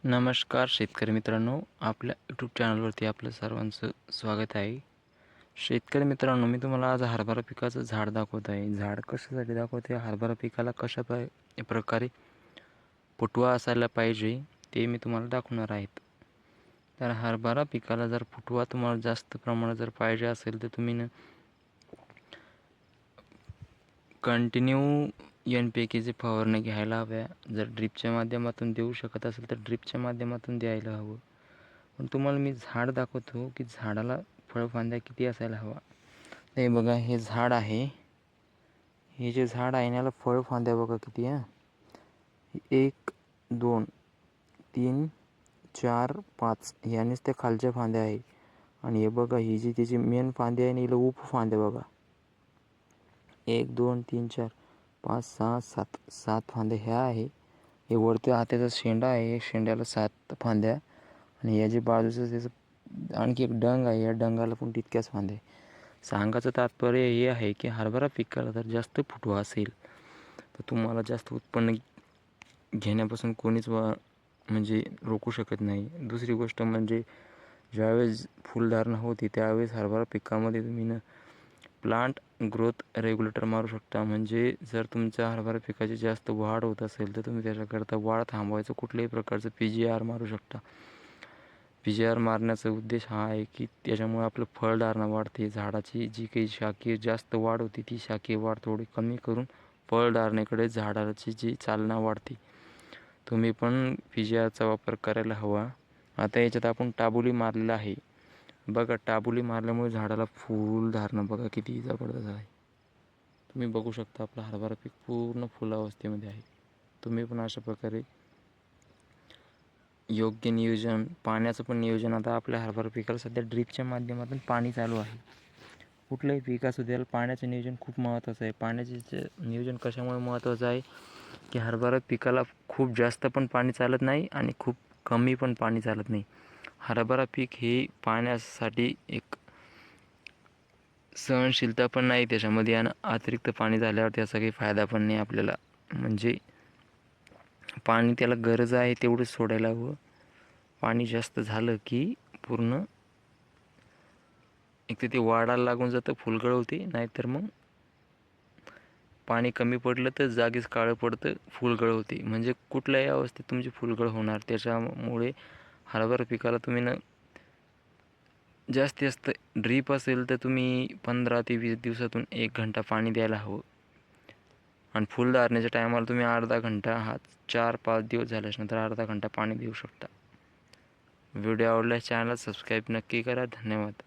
नमस्कार शेतकरी मित्रांनो, आपल्या यूट्यूब चॅनलवरती आपलं सर्वांचं स्वागत आहे. शेतकरी मित्रांनो, मी तुम्हाला आज हरभरा पिकाचं झाड दाखवत आहे. झाड कशासाठी दाखवते, हरभरा पिकाला प्रकारे फुटवा असायला पाहिजे ते मी तुम्हाला दाखवणार आहेत. तर हरभरा पिकाला जर फुटवा तुम्हाला जास्त प्रमाणात जर पाहिजे असेल तर तुम्ही कंटिन्यू NPKची फवारणी घ्यायला हव्या. जर ड्रिपच्या माध्यमातून देऊ शकत असेल तर ड्रिपच्या माध्यमातून द्यायला हवं. पण तुम्हाला मी झाड दाखवतो की झाडाला फळफांद्या किती असायला हवा. हे बघा, हे झाड आहे. हे जे झाड आहे याला फळफांद्या बघा किती आहे. 1 2 3 4 5 यानेच त्या खालच्या फांद्या आहे. आणि हे बघा, ही जी त्याची मेन फांदी आहे हिला उपफांद्या बघा. 1 2 3 4 5 6 7 7 फांद्या ह्या आहे. हे वरती हाताचा शेंडा आहे, शेंड्याला 7 फांद्या. आणि या जे बाजूचं त्याचं आणखी एक डंग आहे, या डंगाला पण तितक्याच फांद्या आहे. सांगायचं तात्पर्य हे आहे की हरभरा पिकाला जर जास्त फुटवा असेल तर तुम्हाला जास्त उत्पन्न घेण्यापासून कोणीच म्हणजे रोखू शकत नाही. दुसरी गोष्ट म्हणजे ज्यावेळेस फुलधारणा होती त्यावेळेस हरभरा पिकामध्ये तुम्ही प्लांट ग्रोथ रेग्युलेटर मारू शकता. म्हणजे जर तुमच्या हरभरा पिकाची जास्त वाढ होत असेल तर तुम्ही त्याच्याकरता वाढ थांबवायचं कुठल्याही प्रकारचं PGR मारू शकता. PGR मारण्याचा उद्देश हा आहे की त्याच्यामुळे आपलं फळधारणा वाढते. झाडाची जी काही शाखीय जास्त वाढ होती ती शाखीय वाढ थोडी कमी करून फळधारणेकडे झाडाची जी चालना वाढते. तुम्ही पण PGRचा वापर करायला हवा. आता याच्यात आपण टाबुली मारलेला आहे बघा. टाबुली मारल्यामुळे झाडाला फुलधारणा बघा किती जबरदस्त आहे. तुम्ही बघू शकता आपलं हरभरा पीक पूर्ण फुलावस्थेमध्ये आहे. तुम्ही पण अशा प्रकारे योग्य नियोजन, पाण्याचं पण नियोजन. आता आपल्या हरभरा पिकाला सध्या ड्रिपच्या माध्यमातून पाणी चालू आहे. कुठलंही पीक असू द्याल, पाण्याचं नियोजन खूप महत्त्वाचं आहे. पाण्याचे नियोजन कशामुळे महत्त्वाचं आहे की हरभरा पिकाला खूप जास्त पण पाणी चालत नाही आणि खूप कमी पण पाणी चालत नाही. हरभरा पीक हे पाण्यासाठी एक सहनशीलता पण नाही त्याच्यामध्ये, आणि अतिरिक्त पाणी झाल्यावर त्याचा काही फायदा पण नाही आपल्याला. म्हणजे पाणी त्याला गरज आहे तेवढंच सोडायला हवं. पाणी जास्त झालं की पूर्ण एक तर ते वाढायला लागून जातं, फुलगळ होते. नाहीतर मग पाणी कमी पडलं तर जागीच काळं पडतं, फुलगळ होते. म्हणजे कुठल्याही अवस्थेत तुमची फुलगळ होणार. त्याच्यामुळे हरभरा पिकाला तुम्ही जास्तीत जास्त ड्रीप असेल तर तुम्ही 15 ते 20 दिवसातून 1 घंटा पाणी द्यायला हवं. आणि फुलधारणेच्या टायमाला तुम्ही अर्धा घंटा, 4-5 दिवस झाल्यानंतर अर्धा घंटा पाणी देऊ शकता. व्हिडिओ आवडल्यास चॅनलला सबस्क्राईब नक्की करा. धन्यवाद.